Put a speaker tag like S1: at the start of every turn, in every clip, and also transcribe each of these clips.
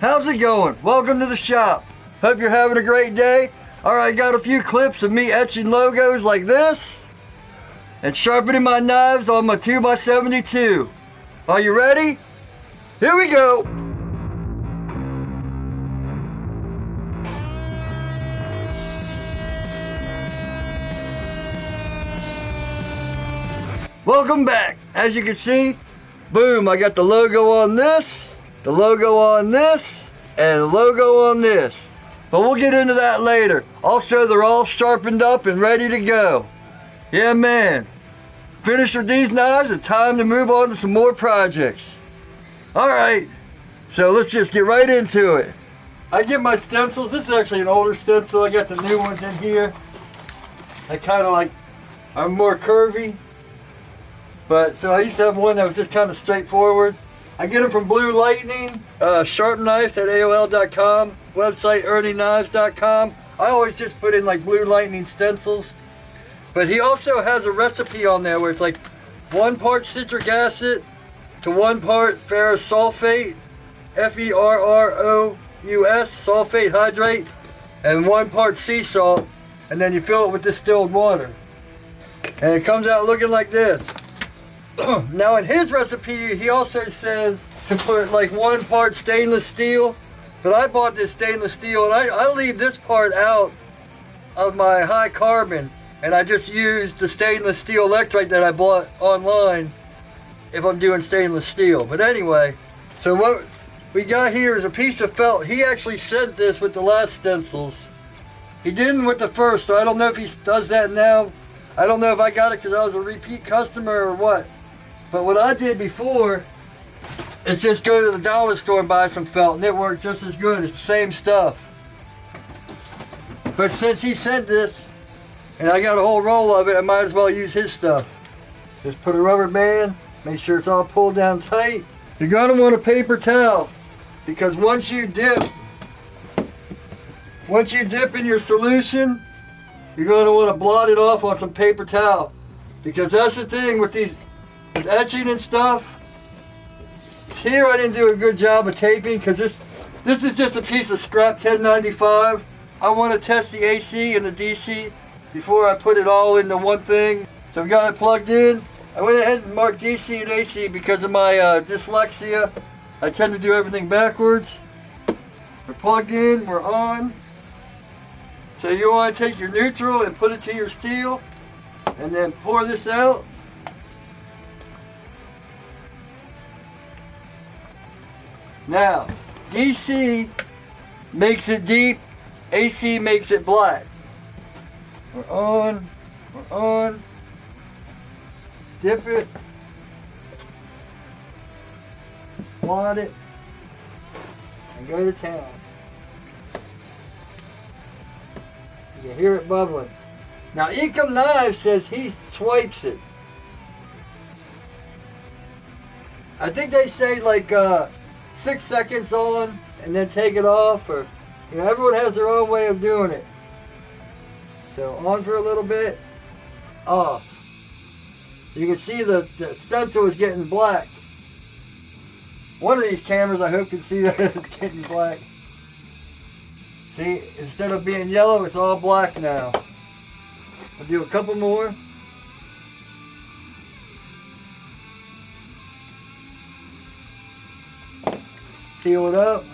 S1: How's it going? Welcome to the shop. Hope you're having a great day. Alright, got a few clips of me etching logos like this and sharpening my knives on my 2x72. Are you ready? Here we go! Welcome back. As you can see, boom, I got the logo on this, the logo on this, and the logo on this. But we'll get into that later. Also, they're all sharpened up and ready to go. Yeah, man. Finished with these knives, it's time to move on to some more projects. Alright, so let's just get right into it. I get my stencils. This is actually an older stencil. I got the new ones in here. They kind of like are more curvy. But so I used to have one that was just kind of straightforward. I get them from Blue Lightning, sharpen knives at AOL.com, website earningknives.com. I always just put in like Blue Lightning stencils. But he also has a recipe on there where it's like 1 part citric acid to 1 part ferrous sulfate, Ferrous sulfate hydrate, and 1 part sea salt, and then you fill it with distilled water. And it comes out looking like this. Now in his recipe, he also says to put like 1 part stainless steel, but I bought this stainless steel and I leave this part out of my high carbon, and I just use the stainless steel electrolyte that I bought online if I'm doing stainless steel. But anyway, so what we got here is a piece of felt. He actually said this with the last stencils. He didn't with the first, so I don't know if he does that now. I don't know if I got it because I was a repeat customer or what. But what I did before is just go to the dollar store and buy some felt, and it worked just as good. It's the same stuff. But since he sent this, and I got a whole roll of it, I might as well use his stuff. Just put a rubber band, make sure it's all pulled down tight. You're gonna want a paper towel, because once you dip in your solution, you're gonna want to blot it off on some paper towel. Because that's the thing with these with etching and stuff. Here I didn't do a good job of taping because this is just a piece of scrap 1095. I want to test the AC and the DC before I put it all into one thing. So we got it plugged in. I went ahead and marked DC and AC because of my dyslexia. I tend to do everything backwards. We're plugged in, we're on. So you want to take your neutral and put it to your steel and then pour this out. Now, DC makes it deep, AC makes it black. We're on, dip it, blot it, and go to town. You can hear it bubbling. Now, Ecom Knives says he swipes it. I think they say like 6 seconds on and then take it off, or everyone has their own way of doing it. So on for a little bit, off. You can see the stencil is getting black. One of these cameras I hope can see that it's getting black. See, instead of being yellow, it's all black now. I'll do a couple more. Peel it up.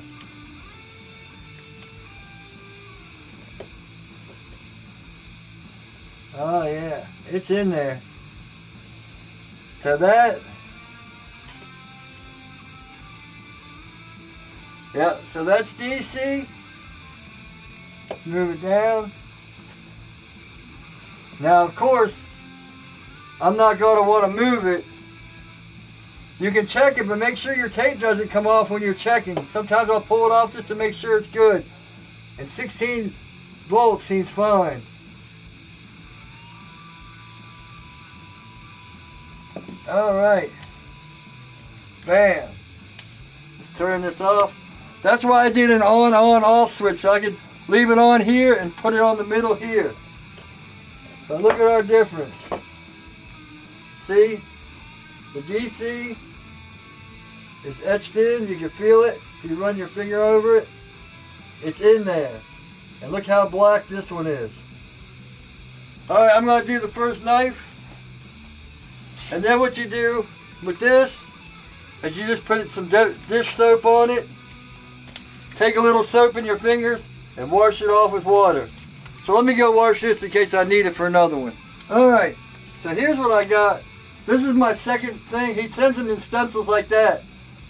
S1: Oh yeah, it's in there. So that, yeah, so that's DC. Let's move it down. Now of course, I'm not going to want to move it. You can check it, but make sure your tape doesn't come off when you're checking. Sometimes I'll pull it off just to make sure it's good. And 16 volts seems fine. Alright. Bam. Let's turn this off. That's why I did an on-off switch, so I could leave it on here and put it on the middle here. But look at our difference. See? The DC is etched in, you can feel it. if you run your finger over it, it's in there. And look how black this one is. Alright, I'm going to do the first knife. And then what you do with this is you just put some dish soap on it. Take a little soap in your fingers and wash it off with water. So let me go wash this in case I need it for another one. Alright, so here's what I got. This is my second thing. He sends them in stencils like that.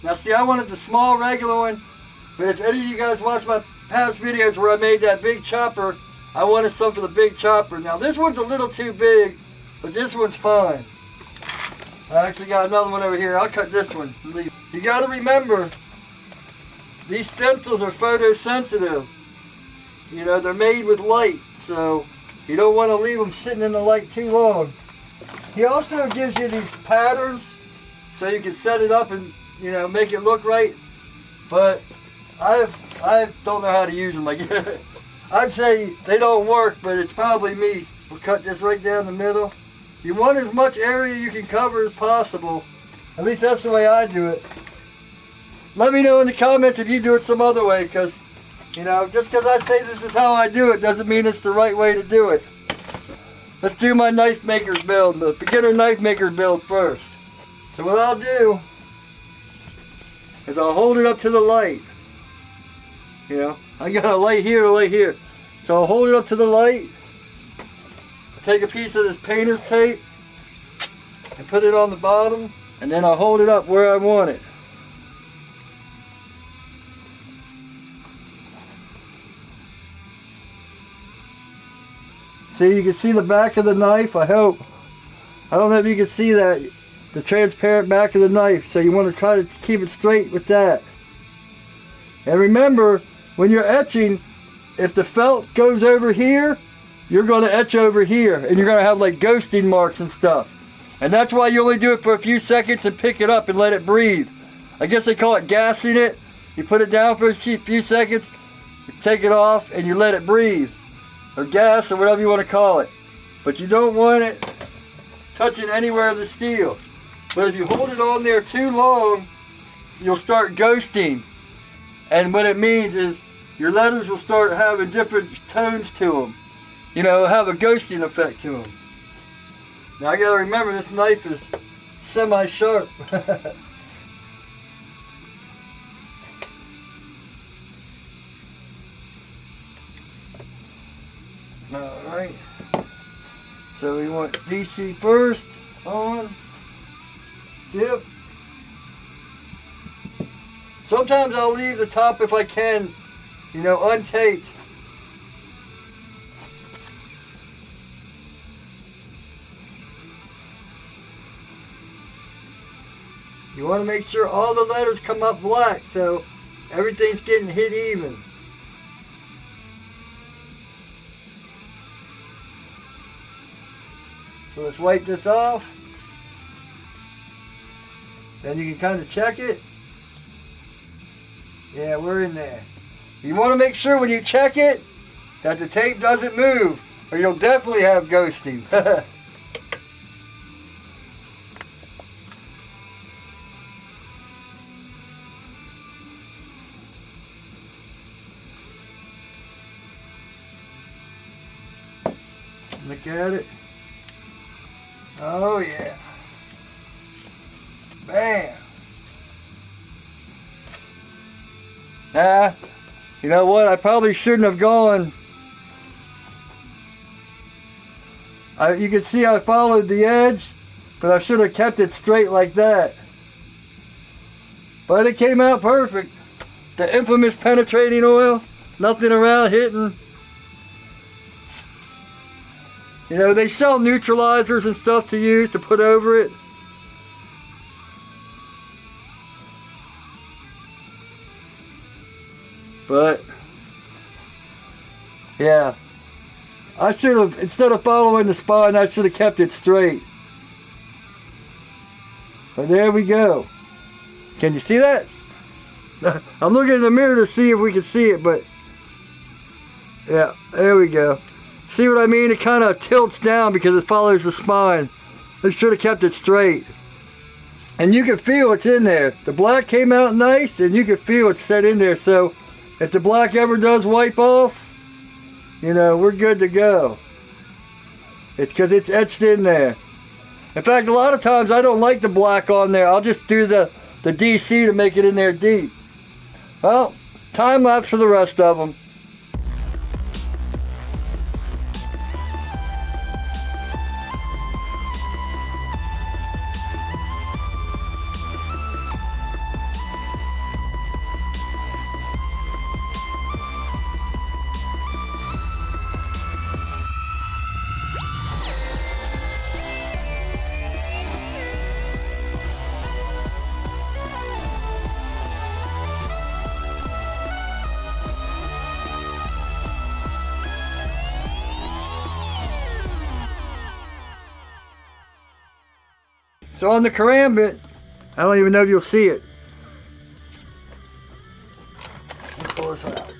S1: Now see, I wanted the small regular one, but if any of you guys watch my past videos where I made that big chopper, I wanted some for the big chopper. Now this one's a little too big, but this one's fine. I actually got another one over here. I'll cut this one. You got to remember, these stencils are photosensitive. You know, they're made with light, so you don't want to leave them sitting in the light too long. He also gives you these patterns so you can set it up and, you know, make it look right. But I don't know how to use them. I'd say they don't work, but it's probably me. We'll cut this right down the middle. You want as much area you can cover as possible. At least that's the way I do it. Let me know in the comments if you do it some other way, because, you know, just because I say this is how I do it doesn't mean it's the right way to do it. Let's do my knife maker's build, the beginner knife maker build first. So what I'll do is I'll hold it up to the light. You know, I got a light here, a light here. So I'll hold it up to the light. Take a piece of this painter's tape and put it on the bottom, and then I'll hold it up where I want it. See, you can see the back of the knife, I hope. I don't know if you can see that, the transparent back of the knife, so you want to try to keep it straight with that. And remember, when you're etching, if the felt goes over here, you're going to etch over here, and you're going to have like ghosting marks and stuff. And that's why you only do it for a few seconds and pick it up and let it breathe. I guess they call it gassing it. You put it down for a few seconds, you take it off, and you let it breathe. Or gas, or whatever you want to call it. But you don't want it touching anywhere of the steel. But if you hold it on there too long, you'll start ghosting. And what it means is your letters will start having different tones to them. You know, have a ghosting effect to them. Now I gotta remember this knife is semi-sharp. Alright. So we want DC first, on, dip. Sometimes I'll leave the top if I can, you know, untaped. You want to make sure all the letters come up black so everything's getting hit even. So let's wipe this off. Then you can kind of check it. Yeah, we're in there. You want to make sure when you check it that the tape doesn't move, or you'll definitely have ghosting. Look at it. Oh yeah. Bam. Nah, you know what? I probably shouldn't have gone. You can see I followed the edge, but I should have kept it straight like that. But it came out perfect. The infamous penetrating oil, nothing around hitting. You know, they sell neutralizers and stuff to use to put over it. But, yeah. I should have, instead of following the spine, I should have kept it straight. But there we go. Can you see that? I'm looking in the mirror to see if we can see it, but yeah, there we go. See what I mean? It kind of tilts down because it follows the spine. They should have kept it straight. And you can feel it's in there. The black came out nice, and you can feel it's set in there. So if the black ever does wipe off, you know, we're good to go. It's because it's etched in there. In fact, a lot of times I don't like the black on there. I'll just do the DC to make it in there deep. Well, time lapse for the rest of them. So on the karambit, I don't even know if you'll see it. Let's pull this one out.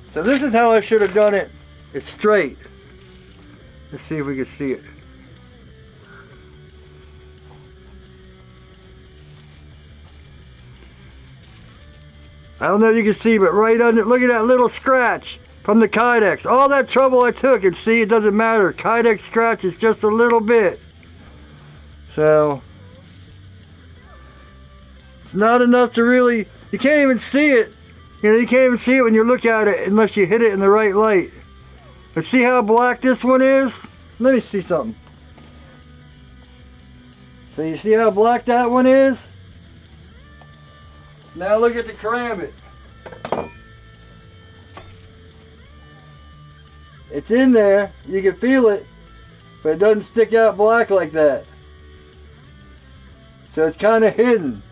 S1: So this is how I should have done it. It's straight. Let's see if we can see it. I don't know if you can see, but right under, look at that little scratch from the Kydex. All that trouble I took, and see, it doesn't matter. Kydex scratch is just a little bit. So it's not enough to really, you can't even see it. You know, you can't even see it when you look at it unless you hit it in the right light. But see how black this one is? Let me see something. So you see how black that one is? Now look at the karambit. It's in there, you can feel it, but it doesn't stick out black like that. So it's kind of hidden.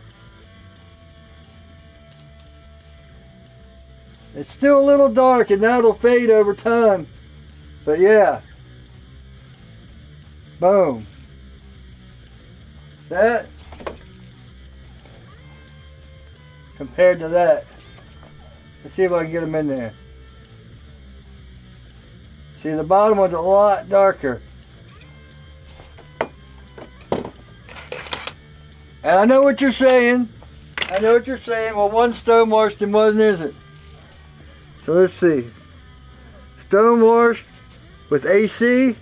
S1: It's still a little dark, and that'll fade over time. But yeah. Boom. That compared to that. Let's see if I can get them in there. See, the bottom one's a lot darker. And I know what you're saying. I know what you're saying. Well, one's stone washed and one isn't. So let's see. Stone washed with AC.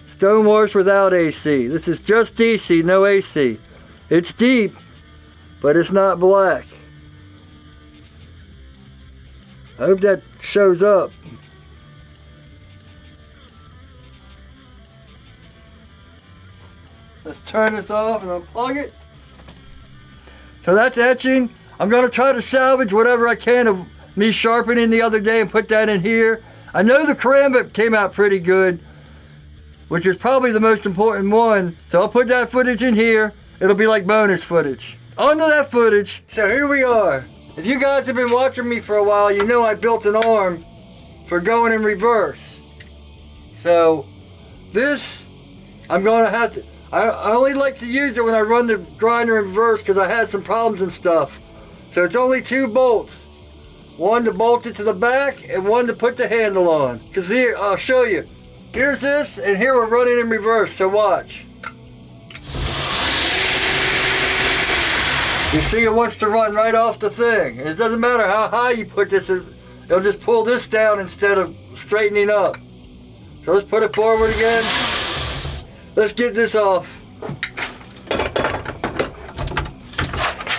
S1: Stone washed without AC. This is just DC, no AC. It's deep, but it's not black. I hope that shows up. Let's turn this off and unplug it. So that's etching. I'm going to try to salvage whatever I can of me sharpening the other day and put that in here. I know the karambit came out pretty good, which is probably the most important one. So I'll put that footage in here. It'll be like bonus footage. On to that footage. So here we are. If you guys have been watching me for a while, you know I built an arm for going in reverse. So this, I'm going to have to, I only like to use it when I run the grinder in reverse because I had some problems and stuff. So it's only 2 bolts. One to bolt it to the back and one to put the handle on. Because here, I'll show you. Here's this, and here we're running in reverse, so watch. You see it wants to run right off the thing. And it doesn't matter how high you put this, it'll just pull this down instead of straightening up. So let's put it forward again. Let's get this off.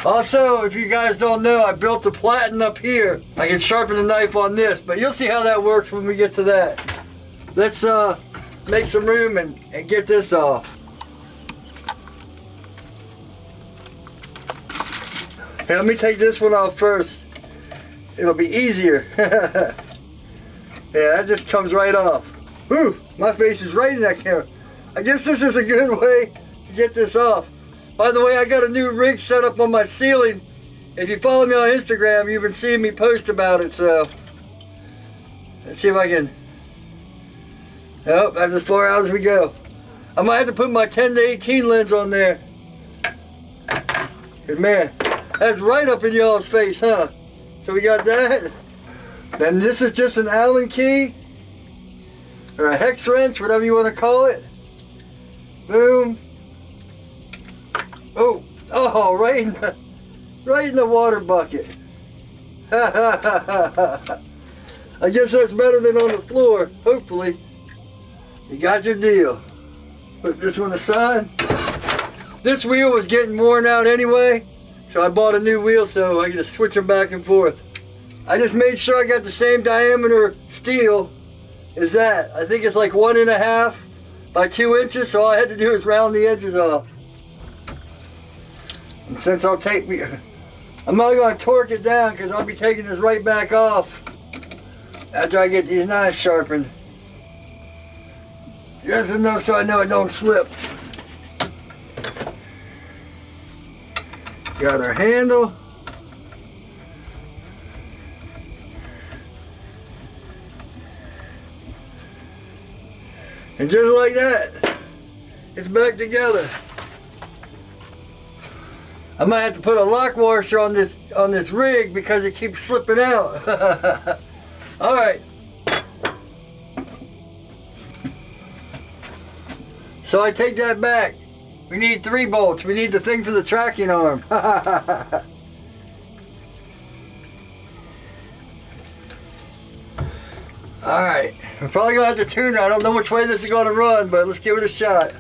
S1: Also, if you guys don't know, I built the platen up here. I can sharpen the knife on this, but you'll see how that works when we get to that. Let's make some room and get this off. Hey, let me take this one off first. It'll be easier. Yeah, that just comes right off. Whew, my face is right in that camera. I guess this is a good way to get this off. By the way, I got a new rig set up on my ceiling. If you follow me on Instagram, you've been seeing me post about it, so let's see if I can. Oh, that's as far out as we go. I might have to put my 10 to 18 lens on there. Cause man, that's right up in y'all's face, huh? So we got that. Then this is just an Allen key, or a hex wrench, whatever you want to call it. Boom. Oh, right in the water bucket. I guess that's better than on the floor, hopefully. You got your deal. Put this one aside. This wheel was getting worn out anyway, so I bought a new wheel so I can just switch them back and forth. I just made sure I got the same diameter steel as that. I think it's like 1.5 by 2 inches, so all I had to do is round the edges off. And since I'm not going to torque it down because I'll be taking this right back off after I get these knives sharpened. Just enough so I know it don't slip. Got our handle. And just like that, it's back together. I might have to put a lock washer on this rig because it keeps slipping out. All right. So I take that back. We need 3 bolts. We need the thing for the tracking arm. All right. I'm probably going to have to tune it. I don't know which way this is going to run, but let's give it a shot.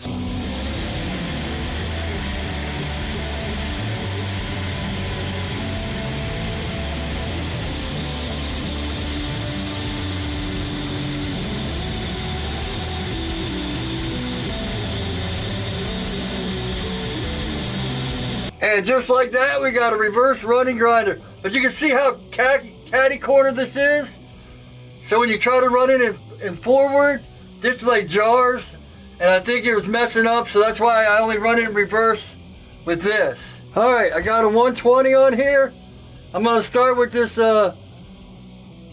S1: And just like that, we got a reverse running grinder. But you can see how catty corner this is. So when you try to run it in forward, this like jars. And I think it was messing up, so that's why I only run it in reverse with this. All right, I got a 120 on here. I'm gonna start with this,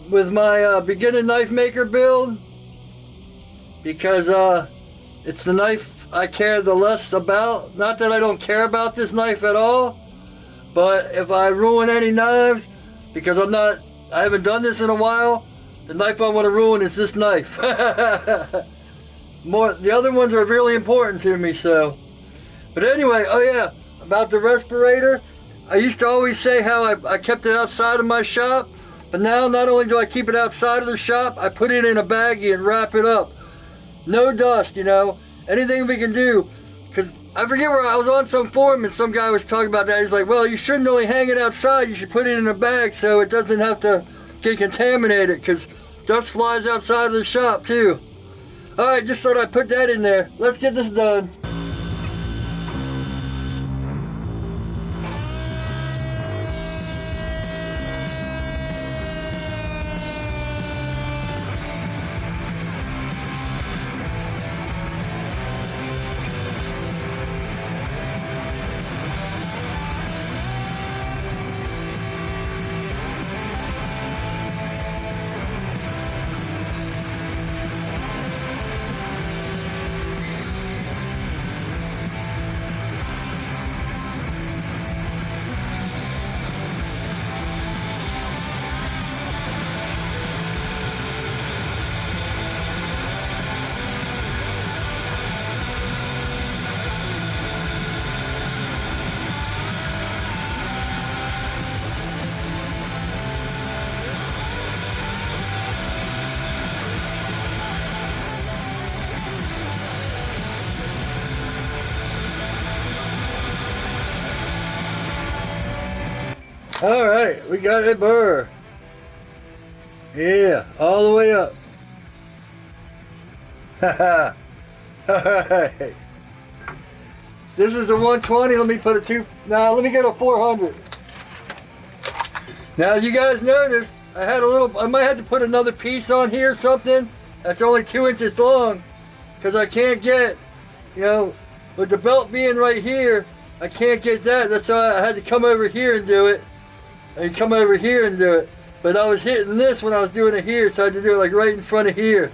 S1: with my beginning knife maker build. Because it's the knife I care the less about. Not that I don't care about this knife at all, but if I ruin any knives, because I haven't done this in a while, the knife I want to ruin is this knife. The other ones are really important to me, so. But anyway, oh yeah, about the respirator, I used to always say how I kept it outside of my shop, but now not only do I keep it outside of the shop, I put it in a baggie and wrap it up. No dust, you know. Anything we can do, because I forget where I was on some forum and some guy was talking about that. He's like, well, you shouldn't only hang it outside, you should put it in a bag so it doesn't have to get contaminated, because dust flies outside of the shop too. All right, just thought I'd put that in there. Let's get this done. All right, we got a burr. Yeah, all the way up. Haha. All right. This is the 120. Let me put a let me get a 400. Now, as you guys noticed, I might have to put another piece on here, something that's only 2 inches long, because I can't get, you know, with the belt being right here, I can't get that. That's why I had to come over here and do it. And come over here and do it. But I was hitting this when I was doing it here, so I had to do it like right in front of here.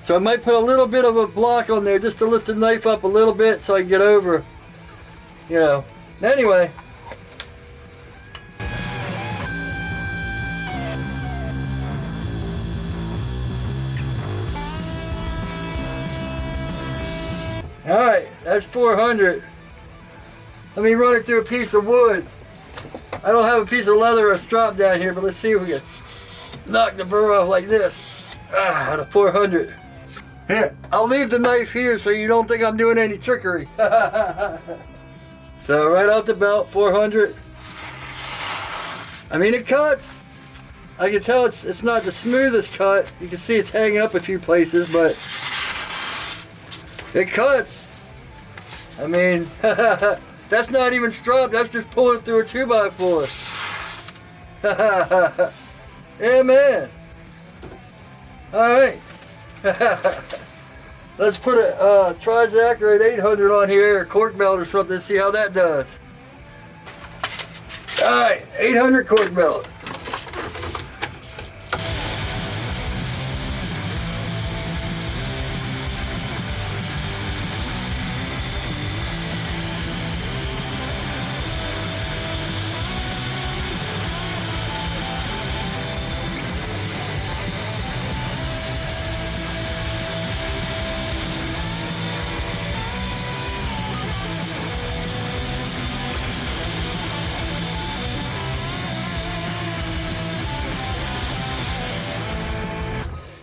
S1: So I might put a little bit of a block on there just to lift the knife up a little bit so I can get over, you know. Anyway. Alright, that's 400. Let me run it through a piece of wood. I don't have a piece of leather or a strap down here, but let's see if we can knock the burr off like this. Out of 400. Here, I'll leave the knife here so you don't think I'm doing any trickery. So right off the belt, 400. I mean, it cuts. I can tell it's not the smoothest cut. You can see it's hanging up a few places, but it cuts. I mean, that's not even strap. That's just pulling through a 2x4. Yeah, man. All right. Let's put a Trizacharate 800 on here, a cork belt or something, and see how that does. All right, 800 cork belt.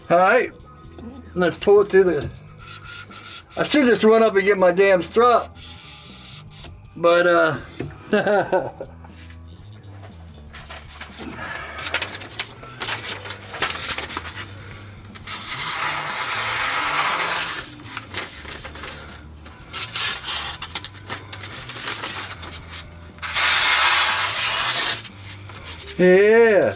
S1: All right, let's pull it through the... I should just run up and get my damn strap, but yeah.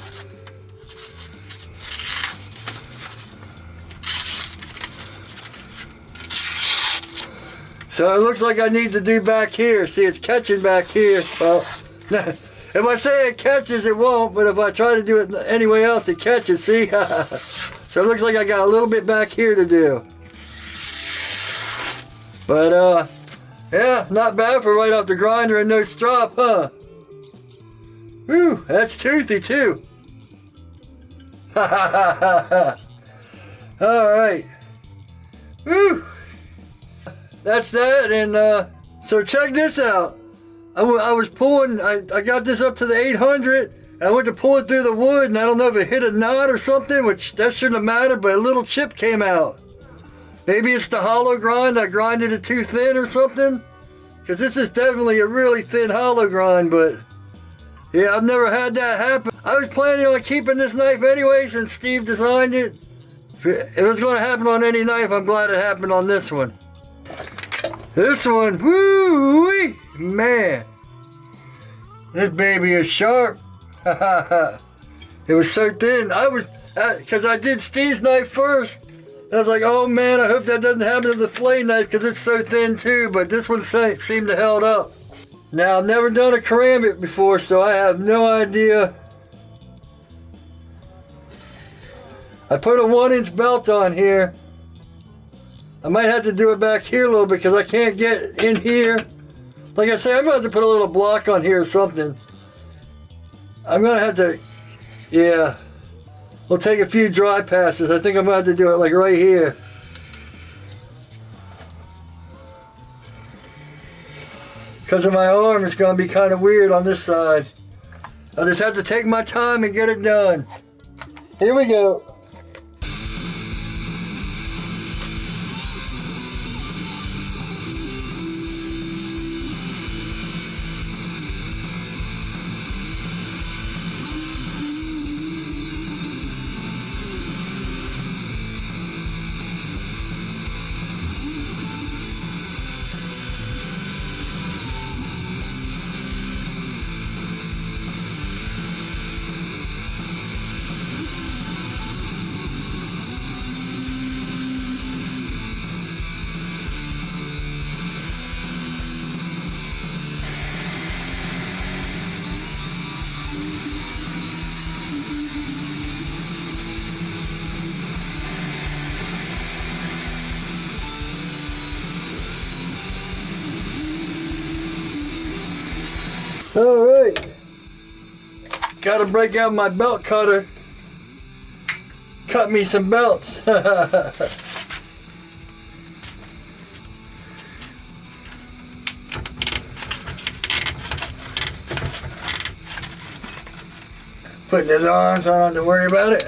S1: So it looks like I need to do back here. See, it's catching back here. Well, if I say it catches, it won't, but if I try to do it anywhere else, it catches, see? So it looks like I got a little bit back here to do. But, yeah, not bad for right off the grinder and no strap, huh? Whew, that's toothy, too. All right. Whew. That's that, and so check this out. I was pulling, I got this up to the 800, and I went to pull it through the wood, and I don't know if it hit a knot or something, which that shouldn't have mattered, but a little chip came out. Maybe it's the hollow grind, I grinded it too thin or something, because this is definitely a really thin hollow grind, but yeah, I've never had that happen. I was planning on keeping this knife anyway since Steve designed it. If it was going to happen on any knife, I'm glad it happened on this one. This one, woo-wee, man. This baby is sharp. It was so thin. I was, because I did Steve's knife first. And I was like, oh man, I hope that doesn't happen to the fillet knife because it's so thin too. But this one seemed to held up. Now, I've never done a karambit before, so I have no idea. I put a 1-inch belt on here. I might have to do it back here a little bit because I can't get in here. Like I say, I'm going to have to put a little block on here or something. I'm going to have to, yeah. We'll take a few dry passes. I think I'm going to have to do it like right here. Because of my arm, it's going to be kind of weird on this side. I just have to take my time and get it done. Here we go. All right, got to break out my belt cutter, cut me some belts. Putting this on so I don't have to worry about it.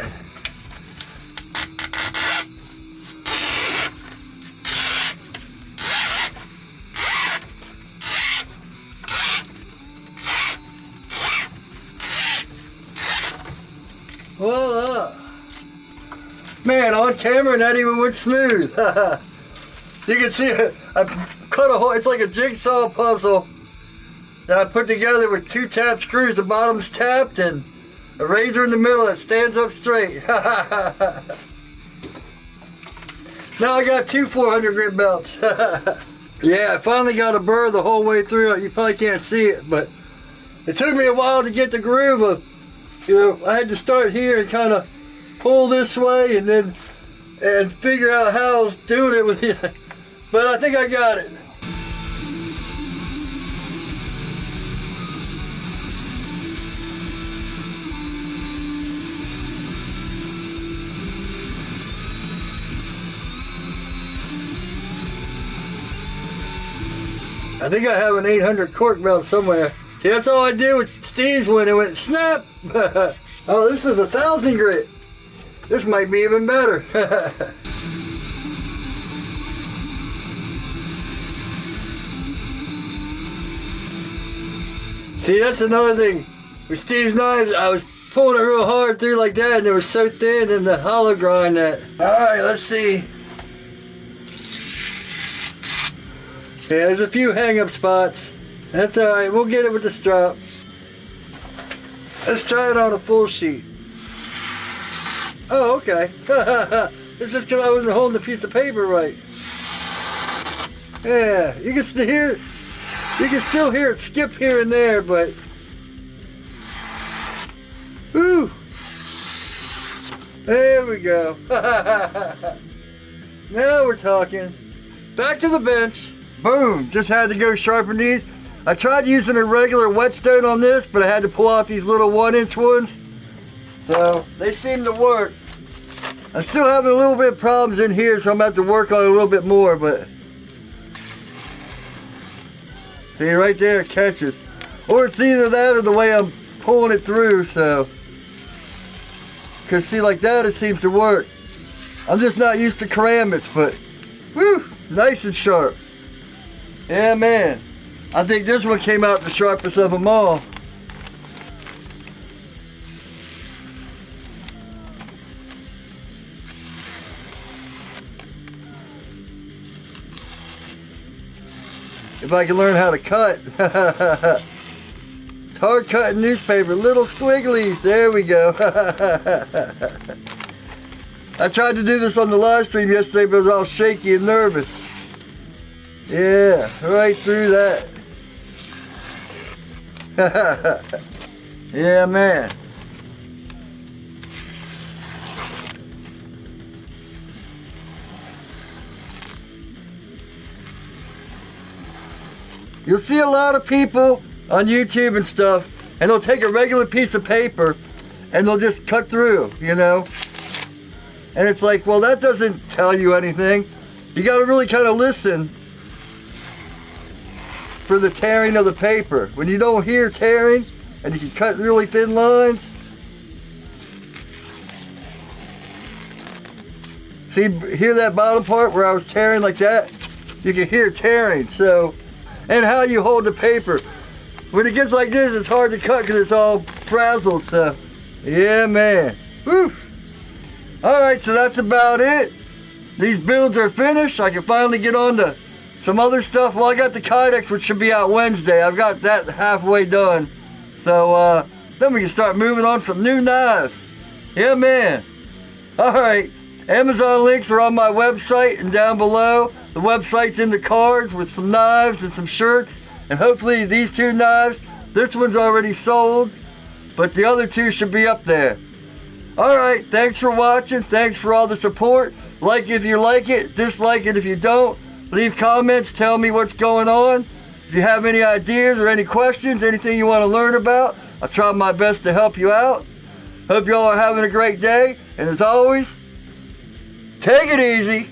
S1: Voila! Man, on camera, that even went smooth. You can see I cut a hole. It's like a jigsaw puzzle that I put together with 2 tap screws. The bottom's tapped and a razor in the middle that stands up straight. Now I got 2 400 grit belts. Yeah, I finally got a burr the whole way through. You probably can't see it, but it took me a while to get the groove of, you know, I had to start here and kind of pull this way and then figure out how I was doing it with it. But I think I got it. I think I have an 800 cork belt somewhere. See, that's all I did with Steve's when it went snap. Oh, this is 1,000 grit. This might be even better. See, that's another thing. With Steve's knives, I was pulling it real hard through like that and it was so thin in the hollow grind that. Alright, let's see. Yeah, there's a few hang-up spots. That's alright, we'll get it with the strap. Let's try it on a full sheet. Oh, okay. It's just because I wasn't holding the piece of paper right. Yeah, you can still hear it. You can still hear it skip here and there, but woo! There we go. Now we're talking. Back to the bench. Boom! Just had to go sharpen these. I tried using a regular whetstone on this, but I had to pull out these little 1-inch ones. So they seem to work. I'm still having a little bit of problems in here, so I'm going to have to work on it a little bit more, but see right there, it catches. Or it's either that or the way I'm pulling it through, so. Cause see, like that, it seems to work. I'm just not used to ceramics, but woo, nice and sharp. Yeah, man. I think this one came out the sharpest of them all. If I can learn how to cut. It's hard cutting newspaper, little squigglies. There we go. I tried to do this on the live stream yesterday, but I was all shaky and nervous. Yeah, right through that. Yeah, man. You'll see a lot of people on YouTube and stuff, and they'll take a regular piece of paper and they'll just cut through, you know? And it's like, well, that doesn't tell you anything. You gotta really kind of listen for the tearing of the paper. When you don't hear tearing and you can cut really thin lines. See, hear that bottom part where I was tearing like that? You can hear tearing, so. And how you hold the paper. When it gets like this, it's hard to cut because it's all frazzled, so. Yeah, man. Woo. Alright, so that's about it. These builds are finished. I can finally get on to some other stuff. Well, I got the Kydex, which should be out Wednesday. I've got that halfway done. So, then we can start moving on some new knives. Yeah, man. Alright. Amazon links are on my website and down below. The website's in the cards with some knives and some shirts. And hopefully these 2 knives, this one's already sold, but the other 2 should be up there. Alright, thanks for watching. Thanks for all the support. Like if you like it, dislike it if you don't. Leave comments, tell me what's going on. If you have any ideas or any questions, anything you want to learn about, I'll try my best to help you out. Hope you all are having a great day. And as always, take it easy.